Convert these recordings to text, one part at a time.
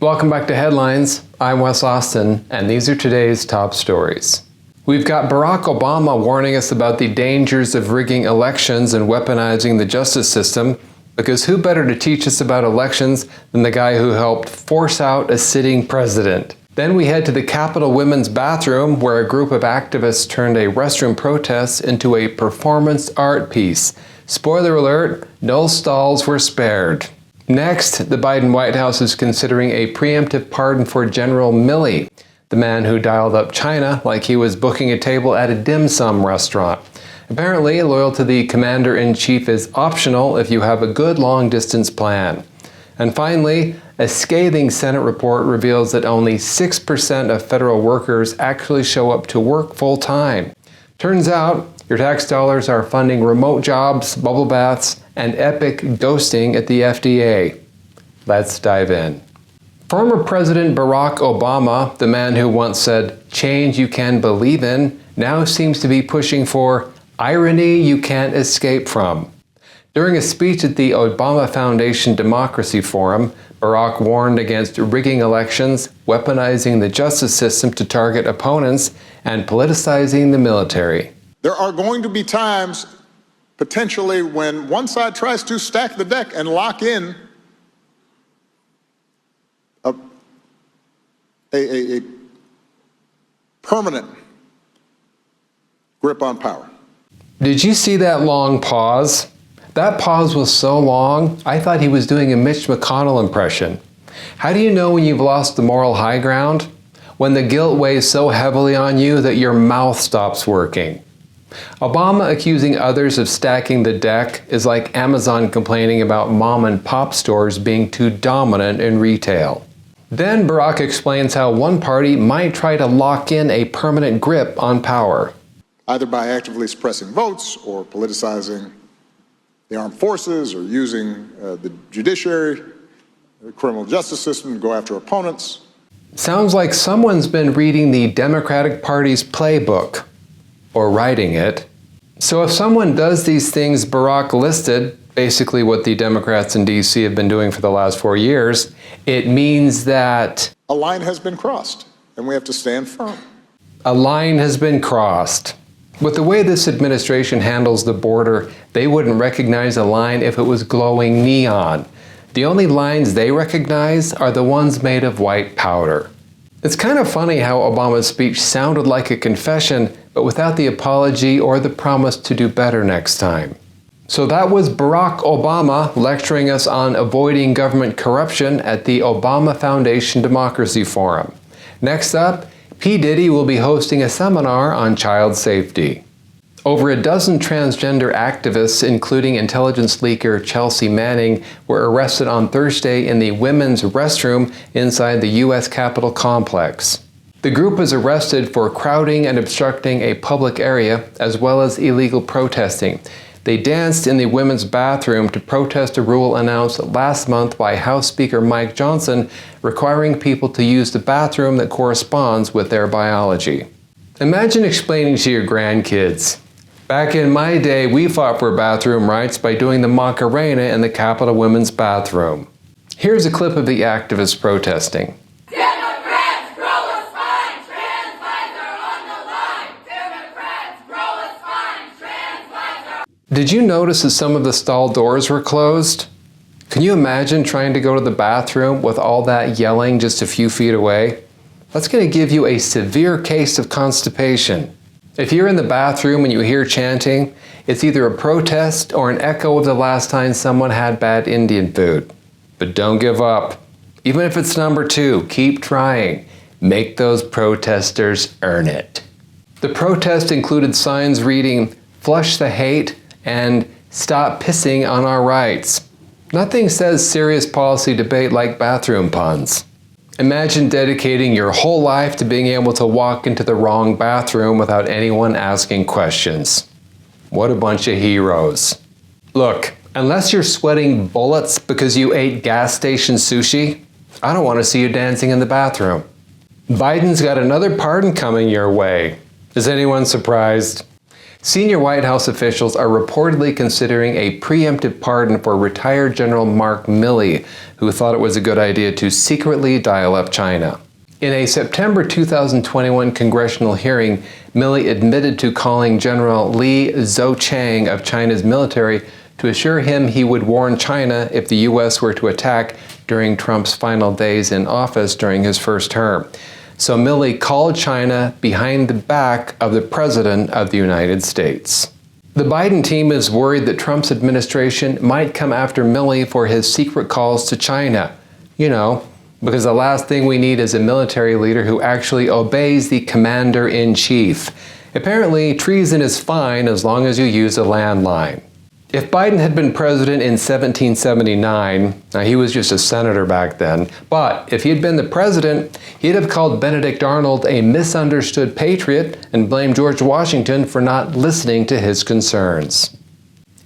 Welcome back to Headlines. I'm Wes Austin, and these are today's top stories. We've got Barack Obama warning us about the dangers of rigging elections and weaponizing the justice system, because who better to teach us about elections than the guy who helped force out a sitting president? Then we head to the Capitol Women's Bathroom, where a group of activists turned a restroom protest into a performance art piece. Spoiler alert, no stalls were spared. Next, the Biden White House is considering a preemptive pardon for General Milley, the man who dialed up China like he was booking a table at a dim sum restaurant. Apparently, loyalty to the commander-in-chief is optional if you have a good long-distance plan. And finally, a scathing Senate report reveals that only 6% of federal workers actually show up to work full-time. Turns out, your tax dollars are funding remote jobs, bubble baths, and epic ghosting at the FDA. Let's dive in. Former President Barack Obama, the man who once said, "Change you can believe in," now seems to be pushing for irony you can't escape from. During a speech at the Obama Foundation Democracy Forum, Barack warned against rigging elections, weaponizing the justice system to target opponents, and politicizing the military. There are going to be times, potentially, when one side tries to stack the deck and lock in a permanent grip on power. Did you see that long pause? That pause was so long, I thought he was doing a Mitch McConnell impression. How do you know when you've lost the moral high ground? When the guilt weighs so heavily on you that your mouth stops working. Obama accusing others of stacking the deck is like Amazon complaining about mom and pop stores being too dominant in retail. Then Barack explains how one party might try to lock in a permanent grip on power. Either by actively suppressing votes or politicizing the armed forces or using the judiciary, the criminal justice system to go after opponents. Sounds like someone's been reading the Democratic Party's playbook. Or writing it. So if someone does these things Barack listed, basically what the Democrats in D.C. have been doing for the last 4 years, it means that a line has been crossed, and we have to stand firm. A line has been crossed. With the way this administration handles the border, they wouldn't recognize a line if it was glowing neon. The only lines they recognize are the ones made of white powder. It's kind of funny how Obama's speech sounded like a confession, but without the apology or the promise to do better next time. So that was Barack Obama lecturing us on avoiding government corruption at the Obama Foundation Democracy Forum. Next up, P. Diddy will be hosting a seminar on child safety. Over a dozen transgender activists, including intelligence leaker Chelsea Manning, were arrested on Thursday in the women's restroom inside the U.S. Capitol complex. The group was arrested for crowding and obstructing a public area, as well as illegal protesting. They danced in the women's bathroom to protest a rule announced last month by House Speaker Mike Johnson, requiring people to use the bathroom that corresponds with their biology. Imagine explaining to your grandkids, "Back in my day, we fought for bathroom rights by doing the Macarena in the Capitol Women's Bathroom." Here's a clip of the activists protesting. Democrats, grow a spine, trans lives are on the line. Democrats, grow a spine, trans lives are... Did you notice that some of the stall doors were closed? Can you imagine trying to go to the bathroom with all that yelling just a few feet away? That's going to give you a severe case of constipation. If you're in the bathroom and you hear chanting, it's either a protest or an echo of the last time someone had bad Indian food. But don't give up. Even if it's number 2, keep trying. Make those protesters earn it. The protest included signs reading, "Flush the hate," and "Stop pissing on our rights." Nothing says serious policy debate like bathroom puns. Imagine dedicating your whole life to being able to walk into the wrong bathroom without anyone asking questions. What a bunch of heroes. Look, unless you're sweating bullets because you ate gas station sushi, I don't want to see you dancing in the bathroom. Biden's got another pardon coming your way. Is anyone surprised? Senior White House officials are reportedly considering a preemptive pardon for retired General Mark Milley, who thought it was a good idea to secretly dial up China. In a September 2021 congressional hearing, Milley admitted to calling General Li Zouchang of China's military to assure him he would warn China if the U.S. were to attack during Trump's final days in office during his first term. So Milley called China behind the back of the President of the United States. The Biden team is worried that Trump's administration might come after Milley for his secret calls to China. You know, because the last thing we need is a military leader who actually obeys the commander-in-chief. Apparently, treason is fine as long as you use a landline. If Biden had been president in 1779, now he was just a senator back then, but if he had been the president, he'd have called Benedict Arnold a misunderstood patriot and blamed George Washington for not listening to his concerns.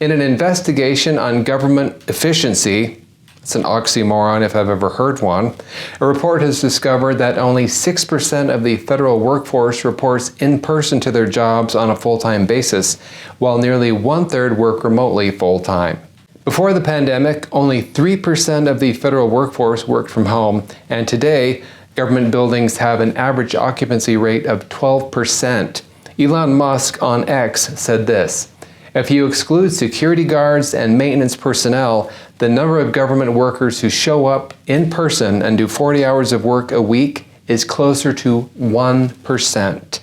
In an investigation on government efficiency, it's an oxymoron if I've ever heard one, a report has discovered that only 6% of the federal workforce reports in person to their jobs on a full-time basis, while nearly 1/3 work remotely full-time. Before the pandemic, only 3% of the federal workforce worked from home, and today, government buildings have an average occupancy rate of 12%. Elon Musk on X said this: "If you exclude security guards and maintenance personnel, the number of government workers who show up in person and do 40 hours of work a week is closer to 1%.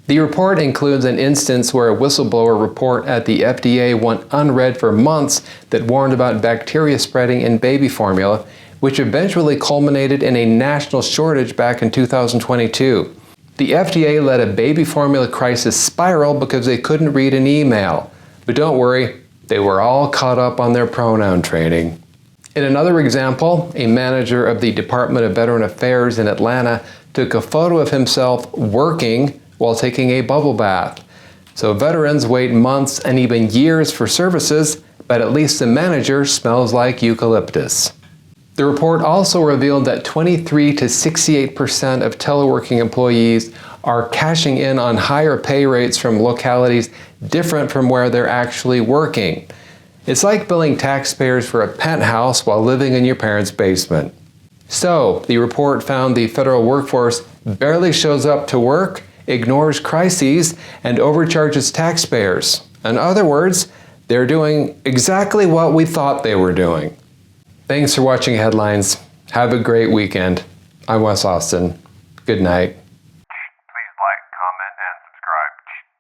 The report includes an instance where a whistleblower report at the FDA went unread for months that warned about bacteria spreading in baby formula, which eventually culminated in a national shortage back in 2022. The FDA let a baby formula crisis spiral because they couldn't read an email. But don't worry, they were all caught up on their pronoun training." In another example, a manager of the Department of Veteran Affairs in Atlanta took a photo of himself working while taking a bubble bath. So veterans wait months and even years for services, but at least the manager smells like eucalyptus. The report also revealed that 23 to 68% of teleworking employees are cashing in on higher pay rates from localities different from where they're actually working. It's like billing taxpayers for a penthouse while living in your parents' basement. So, the report found the federal workforce barely shows up to work, ignores crises, and overcharges taxpayers. In other words, they're doing exactly what we thought they were doing. Thanks for watching Headlines. Have a great weekend. I'm Wes Austin. Good night.